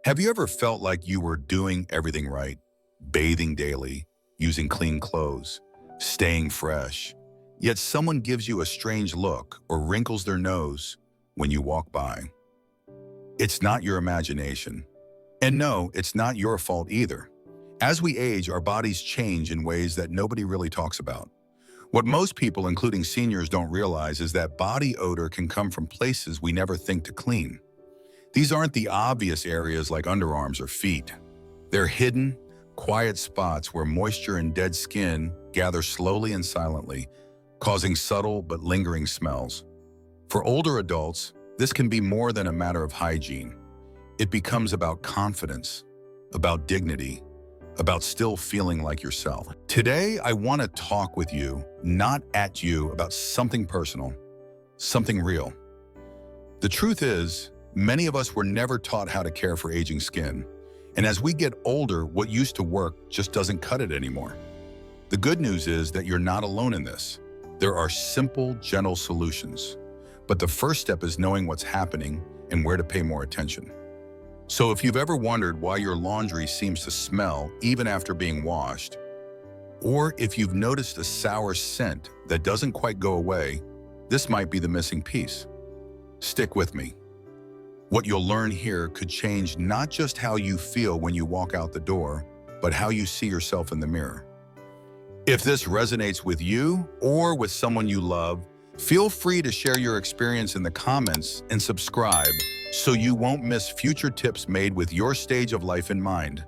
Have you ever felt like you were doing everything right? Bathing daily, using clean clothes, staying fresh, yet someone gives you a strange look or wrinkles their nose when you walk by? It's not your imagination. And no, it's not your fault either. As we age, our bodies change in ways that nobody really talks about. What most people, including seniors, don't realize is that body odor can come from places we never think to clean. These aren't the obvious areas like underarms or feet. They're hidden, quiet spots where moisture and dead skin gather slowly and silently, causing subtle but lingering smells. For older adults, this can be more than a matter of hygiene. It becomes about confidence, about dignity, about still feeling like yourself. Today, I want to talk with you, not at you, about something personal, something real. The truth is, many of us were never taught how to care for aging skin. And as we get older, what used to work just doesn't cut it anymore. The good news is that you're not alone in this. There are simple, gentle solutions. But the first step is knowing what's happening and where to pay more attention. So if you've ever wondered why your laundry seems to smell even after being washed, or if you've noticed a sour scent that doesn't quite go away, this might be the missing piece. Stick with me. What you'll learn here could change not just how you feel when you walk out the door, but how you see yourself in the mirror. If this resonates with you or with someone you love, feel free to share your experience in the comments and subscribe so you won't miss future tips made with your stage of life in mind.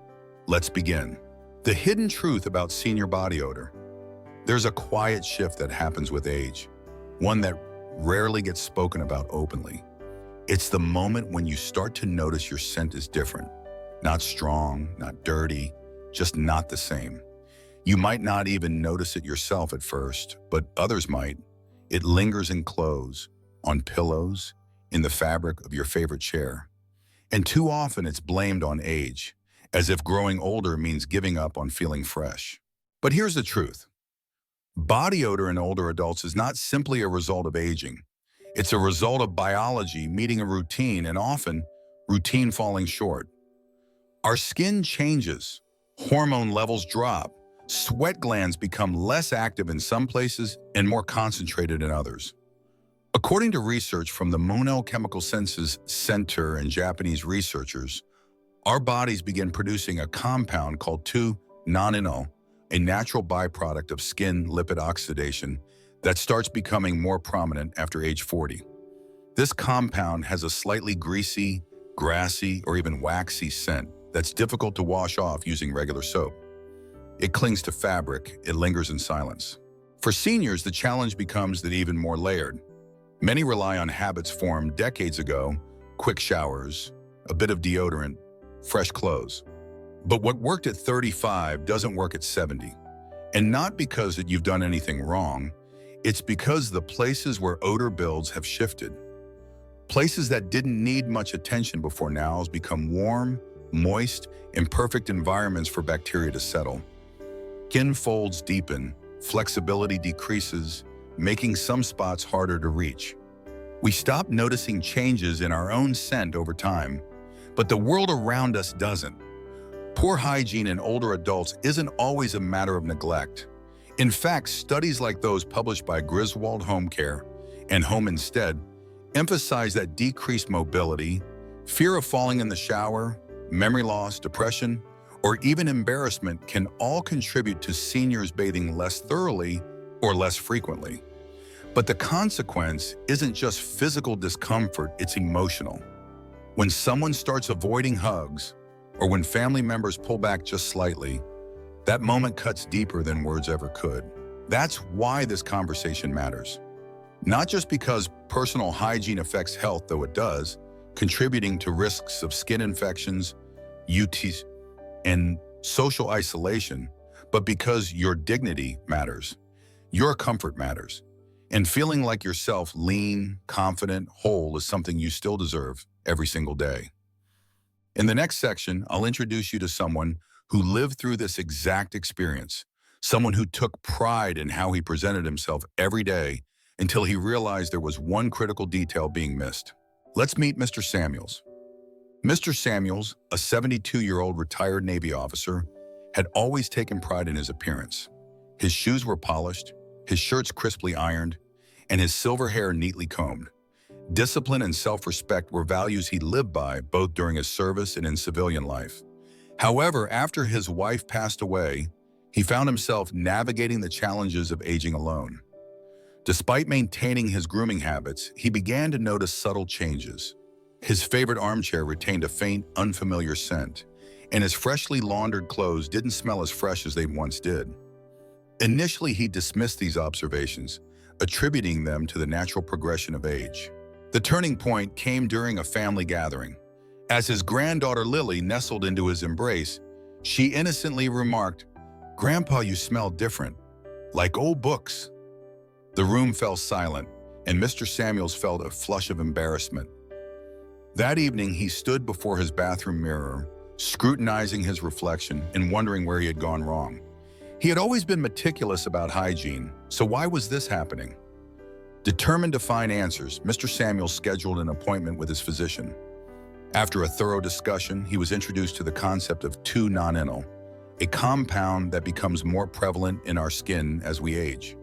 Let's begin. The hidden truth about senior body odor. There's a quiet shift that happens with age, one that rarely gets spoken about openly. It's the moment when you start to notice your scent is different. Not strong, not dirty, just not the same. You might not even notice it yourself at first, but others might. It lingers in clothes, on pillows, in the fabric of your favorite chair. And too often it's blamed on age, as if growing older means giving up on feeling fresh. But here's the truth. Body odor in older adults is not simply a result of aging. It's a result of biology meeting a routine, and often routine falling short. Our skin changes, hormone levels drop, sweat glands become less active in some places and more concentrated in others. According to research from the Monel Chemical Senses Center and Japanese researchers, our bodies begin producing a compound called 2-nonenal, a natural byproduct of skin lipid oxidation that starts becoming more prominent after age 40. This compound has a slightly greasy, grassy, or even waxy scent that's difficult to wash off using regular soap. It clings to fabric, it lingers in silence. For seniors, the challenge becomes that even more layered. Many rely on habits formed decades ago, quick showers, a bit of deodorant, fresh clothes. But what worked at 35 doesn't work at 70. And not because that you've done anything wrong, it's because the places where odor builds have shifted. Places that didn't need much attention before now has become warm, moist, and perfect environments for bacteria to settle. Skin folds deepen, flexibility decreases, making some spots harder to reach. We stop noticing changes in our own scent over time, but the world around us doesn't. Poor hygiene in older adults isn't always a matter of neglect. In fact, studies like those published by Griswold Home Care and Home Instead emphasize that decreased mobility, fear of falling in the shower, memory loss, depression, or even embarrassment can all contribute to seniors bathing less thoroughly or less frequently. But the consequence isn't just physical discomfort, it's emotional. When someone starts avoiding hugs, or when family members pull back just slightly, that moment cuts deeper than words ever could. That's why this conversation matters. Not just because personal hygiene affects health, though it does, contributing to risks of skin infections, UTIs, and social isolation, but because your dignity matters, your comfort matters, and feeling like yourself lean, confident, whole is something you still deserve every single day. In the next section, I'll introduce you to someone who lived through this exact experience, someone who took pride in how he presented himself every day until he realized there was one critical detail being missed. Let's meet Mr. Samuels. Mr. Samuels, a 72-year-old retired Navy officer, had always taken pride in his appearance. His shoes were polished, his shirts crisply ironed, and his silver hair neatly combed. Discipline and self-respect were values he lived by both during his service and in civilian life. However, after his wife passed away, he found himself navigating the challenges of aging alone. Despite maintaining his grooming habits, he began to notice subtle changes. His favorite armchair retained a faint, unfamiliar scent, and his freshly laundered clothes didn't smell as fresh as they once did. Initially, he dismissed these observations, attributing them to the natural progression of age. The turning point came during a family gathering. As his granddaughter Lily nestled into his embrace, she innocently remarked, "Grandpa, you smell different, like old books." The room fell silent, and Mr. Samuels felt a flush of embarrassment. That evening, he stood before his bathroom mirror, scrutinizing his reflection and wondering where he had gone wrong. He had always been meticulous about hygiene, so why was this happening? Determined to find answers, Mr. Samuels scheduled an appointment with his physician. After a thorough discussion, he was introduced to the concept of 2-nonenal, a compound that becomes more prevalent in our skin as we age.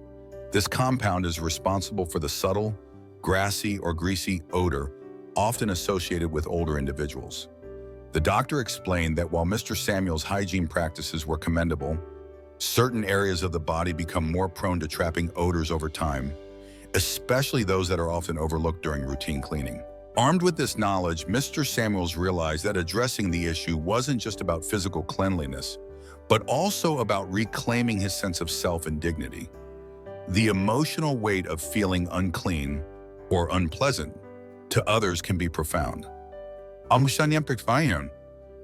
This compound is responsible for the subtle, grassy or greasy odor often associated with older individuals. The doctor explained that while Mr. Samuel's hygiene practices were commendable, certain areas of the body become more prone to trapping odors over time, especially those that are often overlooked during routine cleaning. Armed with this knowledge, Mr. Samuels realized that addressing the issue wasn't just about physical cleanliness, but also about reclaiming his sense of self and dignity. The emotional weight of feeling unclean or unpleasant to others can be profound.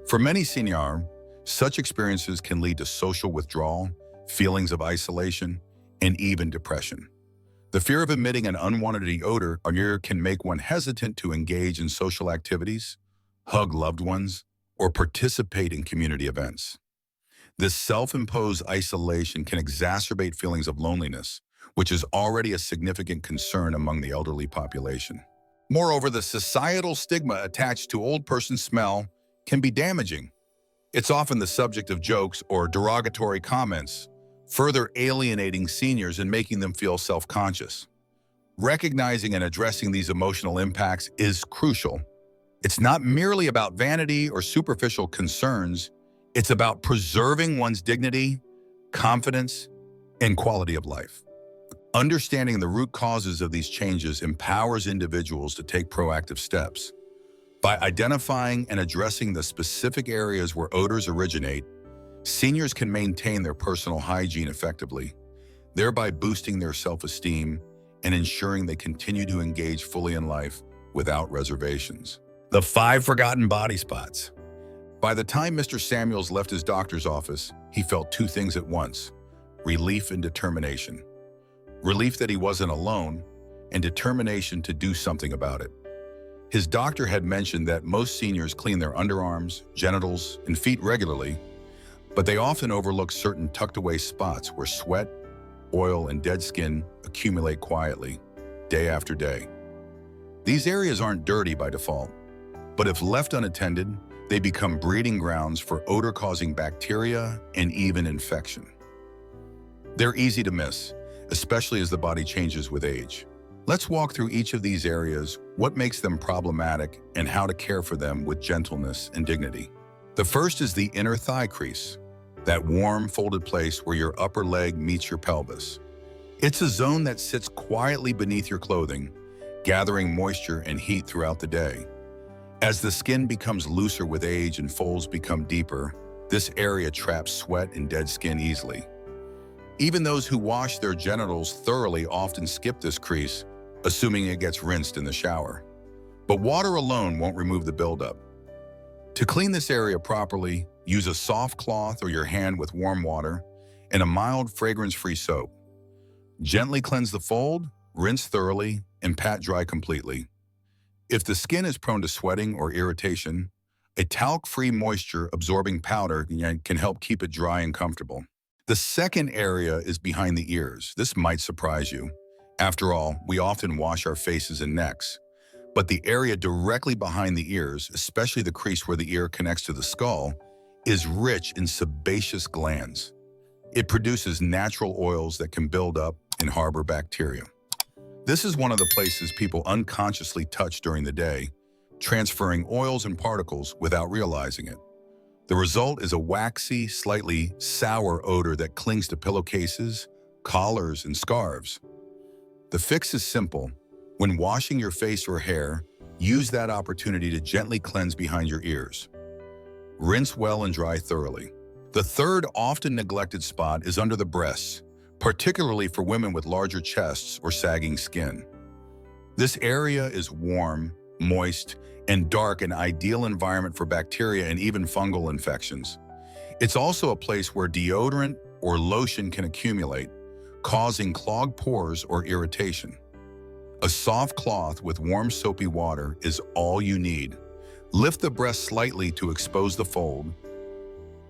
For many seniors, such experiences can lead to social withdrawal, feelings of isolation, and even depression. The fear of emitting an unwanted odor can make one hesitant to engage in social activities, hug loved ones, or participate in community events. This self-imposed isolation can exacerbate feelings of loneliness, which is already a significant concern among the elderly population. Moreover, the societal stigma attached to old person smell can be damaging. It's often the subject of jokes or derogatory comments, further alienating seniors and making them feel self-conscious. Recognizing and addressing these emotional impacts is crucial. It's not merely about vanity or superficial concerns, it's about preserving one's dignity, confidence, and quality of life. Understanding the root causes of these changes empowers individuals to take proactive steps. By identifying and addressing the specific areas where odors originate, seniors can maintain their personal hygiene effectively, thereby boosting their self-esteem and ensuring they continue to engage fully in life without reservations. The 5 forgotten body spots. By the time Mr. Samuels left his doctor's office, he felt 2 things at once: relief and determination. Relief that he wasn't alone, and determination to do something about it. His doctor had mentioned that most seniors clean their underarms, genitals, and feet regularly, but they often overlook certain tucked-away spots where sweat, oil, and dead skin accumulate quietly, day after day. These areas aren't dirty by default, but if left unattended, they become breeding grounds for odor-causing bacteria and even infection. They're easy to miss, especially as the body changes with age. Let's walk through each of these areas, what makes them problematic, and how to care for them with gentleness and dignity. The first is the inner thigh crease, that warm, folded place where your upper leg meets your pelvis. It's a zone that sits quietly beneath your clothing, gathering moisture and heat throughout the day. As the skin becomes looser with age and folds become deeper, this area traps sweat and dead skin easily. Even those who wash their genitals thoroughly often skip this crease, assuming it gets rinsed in the shower. But water alone won't remove the buildup. To clean this area properly, use a soft cloth or your hand with warm water and a mild fragrance-free soap. Gently cleanse the fold, rinse thoroughly, and pat dry completely. If the skin is prone to sweating or irritation, a talc-free moisture-absorbing powder can help keep it dry and comfortable. The second area is behind the ears. This might surprise you. After all, we often wash our faces and necks, But the area directly behind the ears, especially the crease where the ear connects to the skull, is rich in sebaceous glands. It produces natural oils that can build up and harbor bacteria. This is one of the places people unconsciously touch during the day, transferring oils and particles without realizing it. The result is a waxy, slightly sour odor that clings to pillowcases, collars, and scarves. The fix is simple. When washing your face or hair, use that opportunity to gently cleanse behind your ears. Rinse well and dry thoroughly. The third often neglected spot is under the breasts, particularly for women with larger chests or sagging skin. This area is warm, moist, and dark, an ideal environment for bacteria and even fungal infections. It's also a place where deodorant or lotion can accumulate, causing clogged pores or irritation. A soft cloth with warm soapy water is all you need. Lift the breast slightly to expose the fold.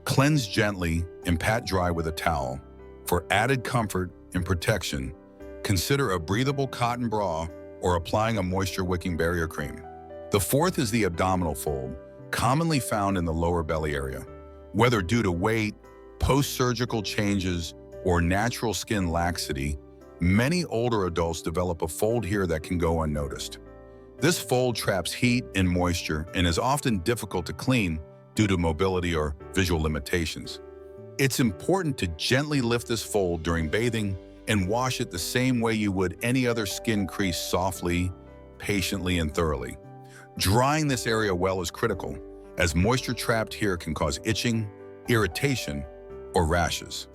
Cleanse gently and pat dry with a towel. For added comfort and protection, consider a breathable cotton bra or applying a moisture-wicking barrier cream. The fourth is the abdominal fold, commonly found in the lower belly area. Whether due to weight, post-surgical changes, or natural skin laxity, many older adults develop a fold here that can go unnoticed. This fold traps heat and moisture and is often difficult to clean due to mobility or visual limitations. It's important to gently lift this fold during bathing and wash it the same way you would any other skin crease, softly, patiently, and thoroughly. Drying this area well is critical, as moisture trapped here can cause itching, irritation, or rashes.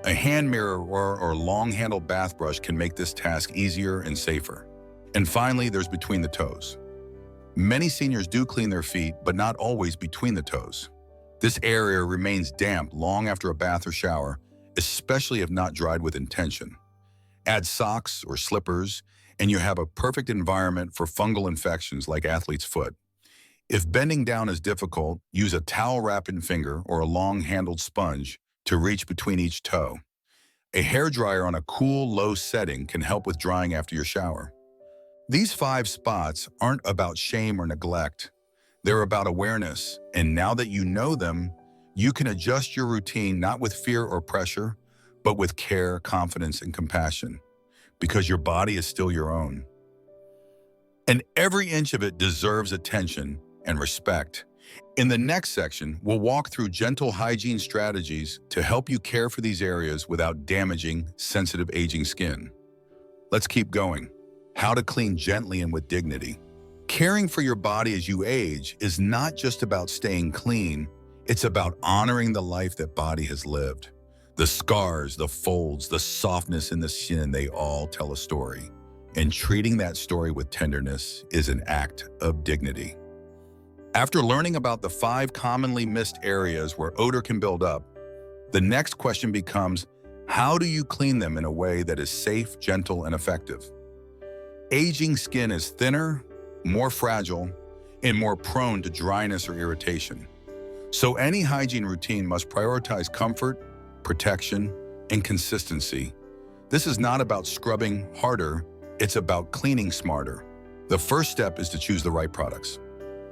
A hand mirror or long-handled bath brush can make this task easier and safer. And finally, there's between the toes. Many seniors do clean their feet, but not always between the toes. This area remains damp long after a bath or shower, especially if not dried with intention. Add socks or slippers, and you have a perfect environment for fungal infections like athlete's foot. If bending down is difficult, use a towel-wrapping finger or a long-handled sponge to reach between each toe. A hairdryer on a cool, low setting can help with drying after your shower. These 5 spots aren't about shame or neglect. They're about awareness, and now that you know them, you can adjust your routine not with fear or pressure, but with care, confidence, and compassion, because your body is still your own. And every inch of it deserves attention and respect. In the next section, we'll walk through gentle hygiene strategies to help you care for these areas without damaging sensitive aging skin. Let's keep going. How to clean gently and with dignity. Caring for your body as you age is not just about staying clean, it's about honoring the life that body has lived. The scars, the folds, the softness in the skin, they all tell a story. And treating that story with tenderness is an act of dignity. After learning about the 5 commonly missed areas where odor can build up, the next question becomes, how do you clean them in a way that is safe, gentle, and effective? Aging skin is thinner, more fragile, and more prone to dryness or irritation. So any hygiene routine must prioritize comfort, protection, and consistency. This is not about scrubbing harder, it's about cleaning smarter. The first step is to choose the right products.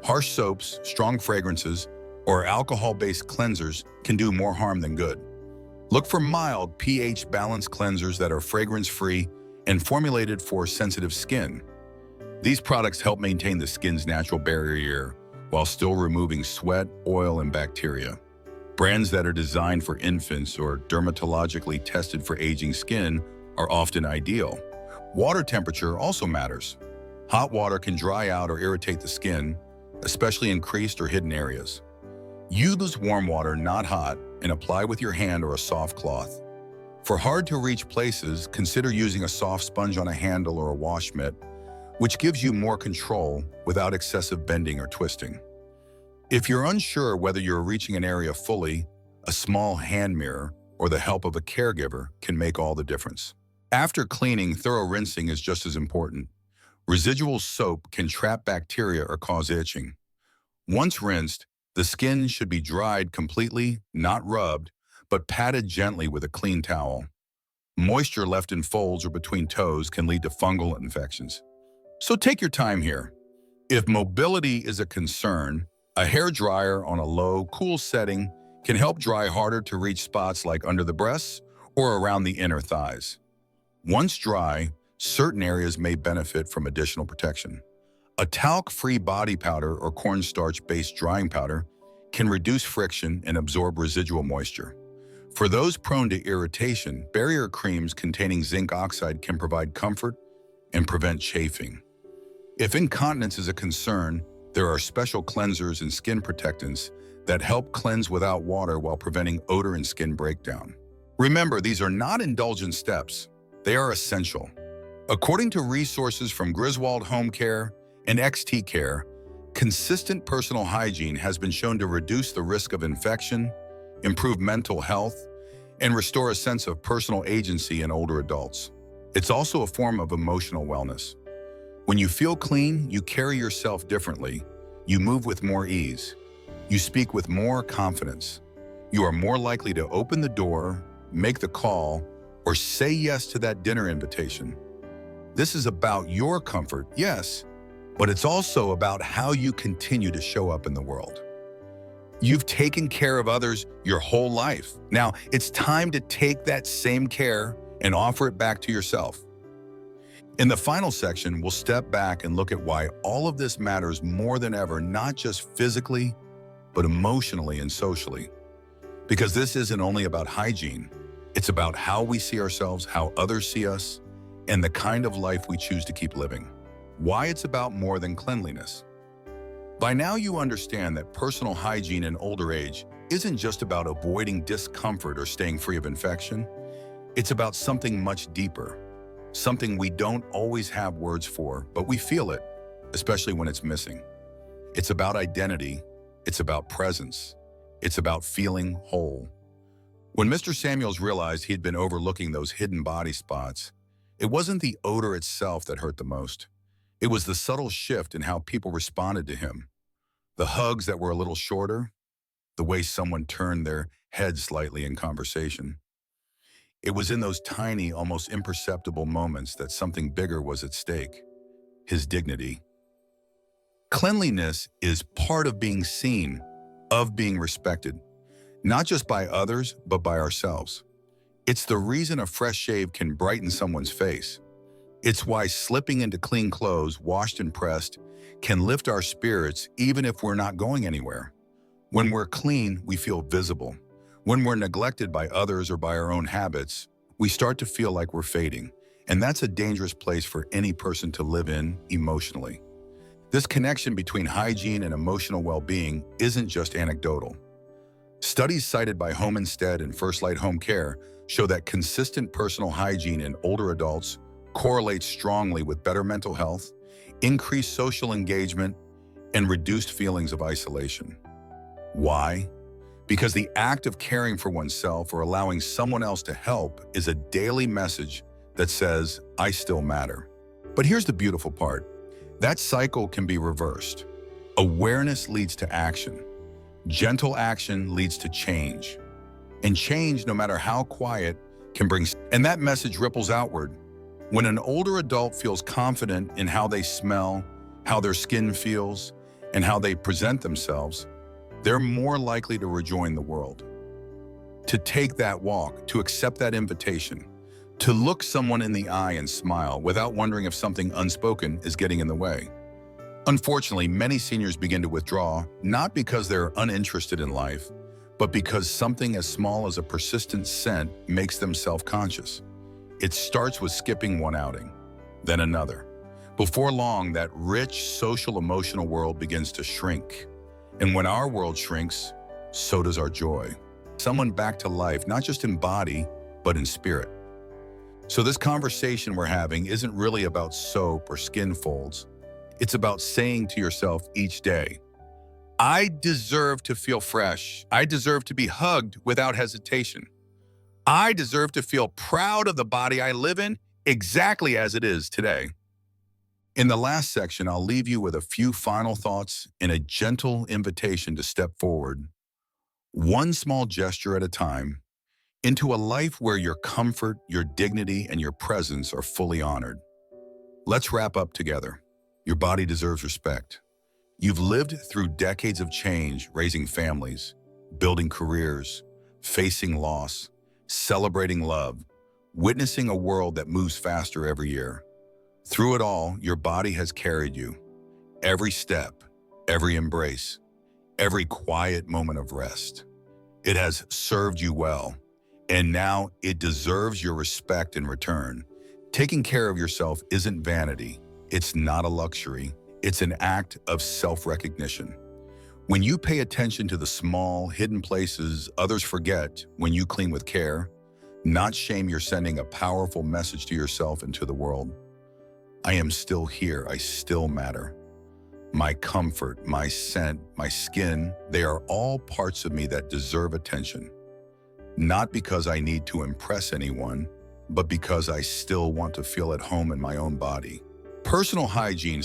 Harsh soaps, strong fragrances, or alcohol-based cleansers can do more harm than good. Look for mild, pH-balanced cleansers that are fragrance-free and formulated for sensitive skin. These products help maintain the skin's natural barrier while still removing sweat, oil, and bacteria. Brands that are designed for infants or dermatologically tested for aging skin are often ideal. Water temperature also matters. Hot water can dry out or irritate the skin, especially in creased or hidden areas. Use warm water, not hot, and apply with your hand or a soft cloth. For hard-to-reach places, consider using a soft sponge on a handle or a wash mitt, which gives you more control without excessive bending or twisting. If you're unsure whether you're reaching an area fully, a small hand mirror or the help of a caregiver can make all the difference. After cleaning, thorough rinsing is just as important. Residual soap can trap bacteria or cause itching. Once rinsed, the skin should be dried completely, not rubbed, but patted gently with a clean towel. Moisture left in folds or between toes can lead to fungal infections. So take your time here. If mobility is a concern, a hair dryer on a low, cool setting can help dry harder to reach spots like under the breasts or around the inner thighs. Once dry, certain areas may benefit from additional protection. A talc-free body powder or cornstarch-based drying powder can reduce friction and absorb residual moisture. For those prone to irritation, barrier creams containing zinc oxide can provide comfort and prevent chafing. If incontinence is a concern, there are special cleansers and skin protectants that help cleanse without water while preventing odor and skin breakdown. Remember, these are not indulgent steps. They are essential. According to resources from Griswold Home Care and XT Care, consistent personal hygiene has been shown to reduce the risk of infection, improve mental health, and restore a sense of personal agency in older adults. It's also a form of emotional wellness. When you feel clean, you carry yourself differently. You move with more ease. You speak with more confidence. You are more likely to open the door, make the call, or say yes to that dinner invitation. This is about your comfort, yes, but it's also about how you continue to show up in the world. You've taken care of others your whole life. Now, it's time to take that same care and offer it back to yourself. In the final section, we'll step back and look at why all of this matters more than ever, not just physically, but emotionally and socially. Because this isn't only about hygiene, it's about how we see ourselves, how others see us, and the kind of life we choose to keep living. Why it's about more than cleanliness. By now you understand that personal hygiene in older age isn't just about avoiding discomfort or staying free of infection. It's about something much deeper. Something we don't always have words for, but we feel it, especially when it's missing. It's about identity. It's about presence. It's about feeling whole. When Mr. Samuels realized he'd been overlooking those hidden body spots, it wasn't the odor itself that hurt the most. It was the subtle shift in how people responded to him. The hugs that were a little shorter, the way someone turned their head slightly in conversation. It was in those tiny, almost imperceptible moments that something bigger was at stake, his dignity. Cleanliness is part of being seen, of being respected, not just by others, but by ourselves. It's the reason a fresh shave can brighten someone's face. It's why slipping into clean clothes, washed and pressed, can lift our spirits even if we're not going anywhere. When we're clean, we feel visible. When we're neglected by others or by our own habits, we start to feel like we're fading, and that's a dangerous place for any person to live in emotionally. This connection between hygiene and emotional well-being isn't just anecdotal. Studies cited by Home Instead and First Light Home Care show that consistent personal hygiene in older adults correlates strongly with better mental health, increased social engagement, and reduced feelings of isolation. Why? Because the act of caring for oneself or allowing someone else to help is a daily message that says, I still matter. But here's the beautiful part. That cycle can be reversed. Awareness leads to action. Gentle action leads to change. And change, no matter how quiet, can bring... And that message ripples outward. When an older adult feels confident in how they smell, how their skin feels, and how they present themselves, they're more likely to rejoin the world. To take that walk, to accept that invitation, to look someone in the eye and smile without wondering if something unspoken is getting in the way. Unfortunately, many seniors begin to withdraw, not because they're uninterested in life, but because something as small as a persistent scent makes them self-conscious. It starts with skipping one outing, then another. Before long, that rich social emotional world begins to shrink. And when our world shrinks, so does our joy. Someone back to life, not just in body, but in spirit. So this conversation we're having isn't really about soap or skin folds. It's about saying to yourself each day, I deserve to feel fresh. I deserve to be hugged without hesitation. I deserve to feel proud of the body I live in exactly as it is today. In the last section, I'll leave you with a few final thoughts and a gentle invitation to step forward, one small gesture at a time, into a life where your comfort, your dignity, and your presence are fully honored. Let's wrap up together. Your body deserves respect. You've lived through decades of change, raising families, building careers, facing loss, celebrating love, witnessing a world that moves faster every year. Through it all, your body has carried you. Every step, every embrace, every quiet moment of rest. It has served you well, and now it deserves your respect in return. Taking care of yourself isn't vanity. It's not a luxury. It's an act of self-recognition. When you pay attention to the small, hidden places others forget when you clean with care, not shame, you're sending a powerful message to yourself and to the world. I am still here. I still matter. My comfort, my scent, my skin, they are all parts of me that deserve attention. Not because I need to impress anyone, but because I still want to feel at home in my own body. Personal hygiene,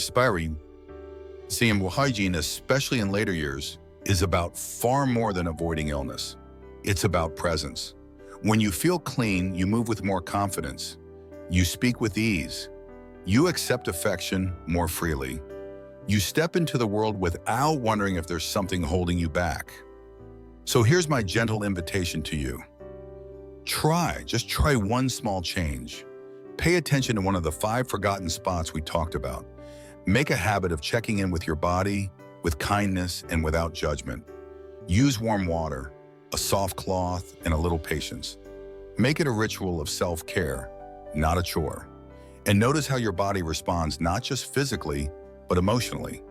hygiene, especially in later years, is about far more than avoiding illness. It's about presence. When you feel clean, you move with more confidence. You speak with ease. You accept affection more freely. You step into the world without wondering if there's something holding you back. So here's my gentle invitation to you. Just try one small change. Pay attention to one of the 5 forgotten spots we talked about. Make a habit of checking in with your body, with kindness and without judgment. Use warm water, a soft cloth, and a little patience. Make it a ritual of self-care, not a chore. And notice how your body responds, not just physically, but emotionally.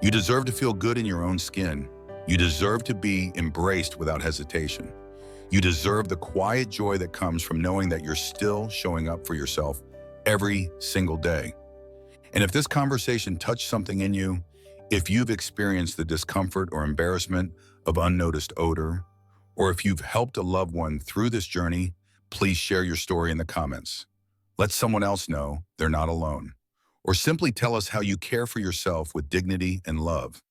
You deserve to feel good in your own skin. You deserve to be embraced without hesitation. You deserve the quiet joy that comes from knowing that you're still showing up for yourself every single day. And if this conversation touched something in you, if you've experienced the discomfort or embarrassment of unnoticed odor, or if you've helped a loved one through this journey, please share your story in the comments. Let someone else know they're not alone. Or simply tell us how you care for yourself with dignity and love.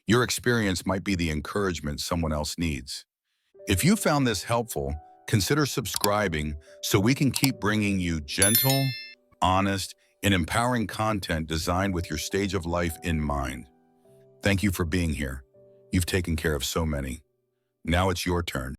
Your experience might be the encouragement someone else needs. If you found this helpful, consider subscribing so we can keep bringing you gentle, honest, and empowering content designed with your stage of life in mind. Thank you for being here. You've taken care of so many. Now it's your turn.